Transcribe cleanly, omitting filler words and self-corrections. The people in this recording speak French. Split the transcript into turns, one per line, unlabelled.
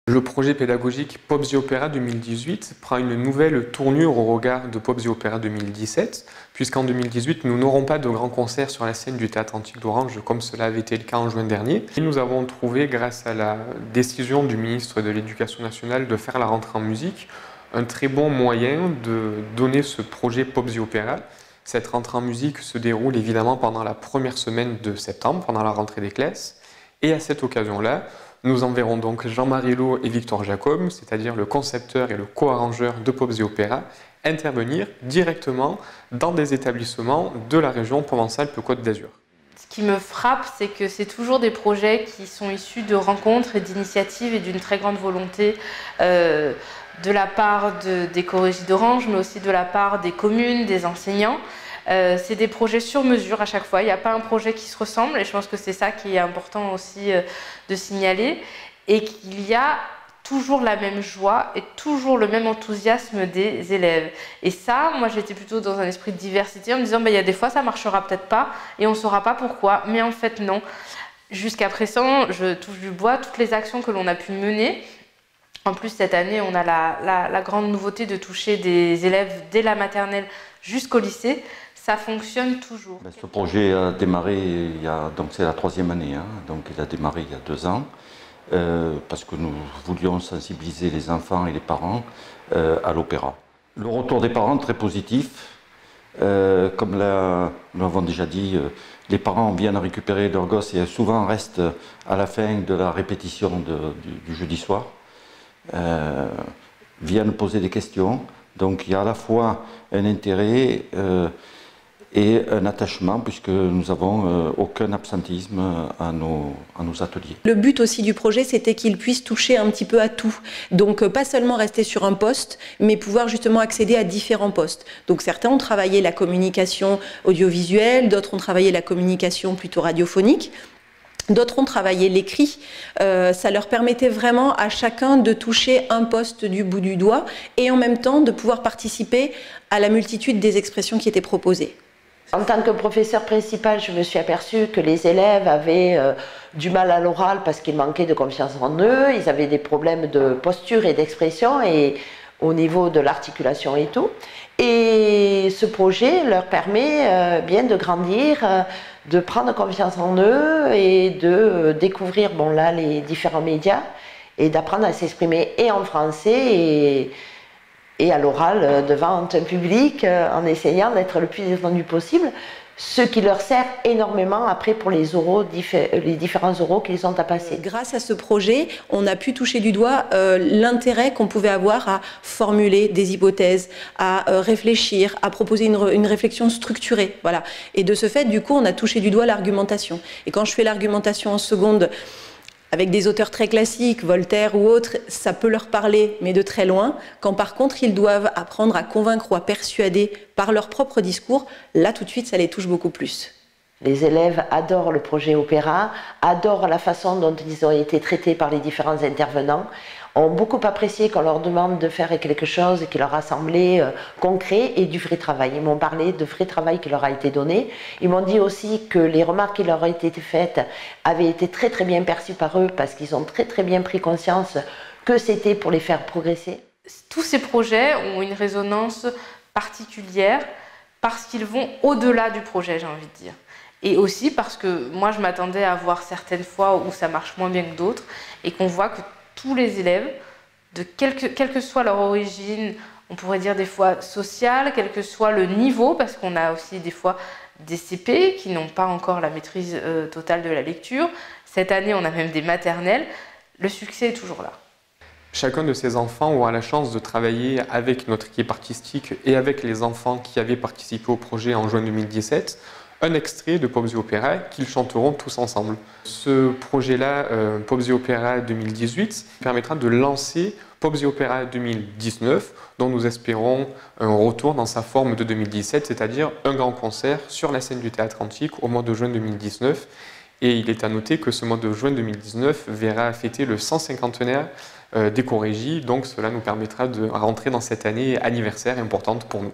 Le projet pédagogique Pop The Opera 2018 prend une nouvelle tournure au regard de Pop The Opera 2017, puisqu'en 2018, nous n'aurons pas de grands concerts sur la scène du Théâtre Antique d'Orange comme cela avait été le cas en juin dernier. Et nous avons trouvé, grâce à la décision du ministre de l'Éducation nationale de faire la rentrée en musique, un très bon moyen de donner ce projet Pop The Opera. Cette rentrée en musique se déroule évidemment pendant la première semaine de septembre, pendant la rentrée des classes. Et à cette occasion-là, nous enverrons donc Jean-Marie Lot et Victor Jacob, c'est-à-dire le concepteur et le co-arrangeur de Pop The Opera, intervenir directement dans des établissements de la région Provence-Alpes-Côte d'Azur.
Ce qui me frappe, c'est que c'est toujours des projets qui sont issus de rencontres et d'initiatives et d'une très grande volonté de la part des co-régies d'Orange, mais aussi de la part des communes, des enseignants. C'est des projets sur mesure à chaque fois, il n'y a pas un projet qui se ressemble et je pense que c'est ça qui est important aussi de signaler et qu'il y a toujours la même joie et toujours le même enthousiasme des élèves. Et ça, moi j'étais plutôt dans un esprit de diversité en me disant il y a des fois ça marchera peut-être pas et on ne saura pas pourquoi, mais en fait non. Jusqu'à présent, je touche du bois, toutes les actions que l'on a pu mener. En plus, cette année, on a la grande nouveauté de toucher des élèves dès la maternelle jusqu'au lycée. Ça fonctionne toujours.
Ce projet a démarré, donc c'est la 3e année, donc il a démarré il y a 2 ans, parce que nous voulions sensibiliser les enfants et les parents à l'opéra. Le retour des parents très positif, comme nous l'avons déjà dit, les parents viennent récupérer leurs gosses et souvent restent à la fin de la répétition du jeudi soir, viennent poser des questions, donc il y a à la fois un intérêt et un attachement puisque nous n'avons aucun absentisme à nos ateliers.
Le but aussi du projet, c'était qu'ils puissent toucher un petit peu à tout. Donc pas seulement rester sur un poste, mais pouvoir justement accéder à différents postes. Donc certains ont travaillé la communication audiovisuelle, d'autres ont travaillé la communication plutôt radiophonique. D'autres ont travaillé l'écrit, ça leur permettait vraiment à chacun de toucher un poste du bout du doigt et en même temps de pouvoir participer à la multitude des expressions qui étaient proposées.
En tant que professeur principal, je me suis aperçue que les élèves avaient du mal à l'oral parce qu'ils manquaient de confiance en eux, ils avaient des problèmes de posture et d'expression et au niveau de l'articulation et tout. Et ce projet leur permet bien de grandir, de prendre confiance en eux et de découvrir les différents médias et d'apprendre à s'exprimer et en français et à l'oral devant un public en essayant d'être le plus détendu possible, ce qui leur sert énormément après pour les différents oraux qu'ils ont à passer.
Grâce à ce projet, on a pu toucher du doigt l'intérêt qu'on pouvait avoir à formuler des hypothèses, à réfléchir, à proposer une réflexion structurée. Voilà. Et de ce fait, du coup, on a touché du doigt l'argumentation. Et quand je fais l'argumentation en seconde, avec des auteurs très classiques, Voltaire ou autres, ça peut leur parler, mais de très loin. Quand par contre, ils doivent apprendre à convaincre ou à persuader par leur propre discours, là tout de suite, ça les touche beaucoup plus.
Les élèves adorent le projet opéra, adorent la façon dont ils ont été traités par les différents intervenants, ont beaucoup apprécié qu'on leur demande de faire quelque chose qui leur a semblé concret et du vrai travail. Ils m'ont parlé de vrai travail qui leur a été donné. Ils m'ont dit aussi que les remarques qui leur ont été faites avaient été très très bien perçues par eux parce qu'ils ont très très bien pris conscience que c'était pour les faire progresser.
Tous ces projets ont une résonance particulière parce qu'ils vont au-delà du projet, j'ai envie de dire. Et aussi parce que moi je m'attendais à voir certaines fois où ça marche moins bien que d'autres et qu'on voit que tous les élèves, quelle que soit leur origine, on pourrait dire des fois sociale, quel que soit le niveau, parce qu'on a aussi des fois des CP qui n'ont pas encore la maîtrise totale de la lecture. Cette année, on a même des maternelles. Le succès est toujours là.
Chacun de ces enfants aura la chance de travailler avec notre équipe artistique et avec les enfants qui avaient participé au projet en juin 2017. Un extrait de Pop The Opera qu'ils chanteront tous ensemble. Ce projet-là, Pop The Opera 2018, permettra de lancer Pop The Opera 2019, dont nous espérons un retour dans sa forme de 2017, c'est-à-dire un grand concert sur la scène du Théâtre Antique au mois de juin 2019. Et il est à noter que ce mois de juin 2019 verra fêter le 150e des co-régies, donc cela nous permettra de rentrer dans cette année anniversaire importante pour nous.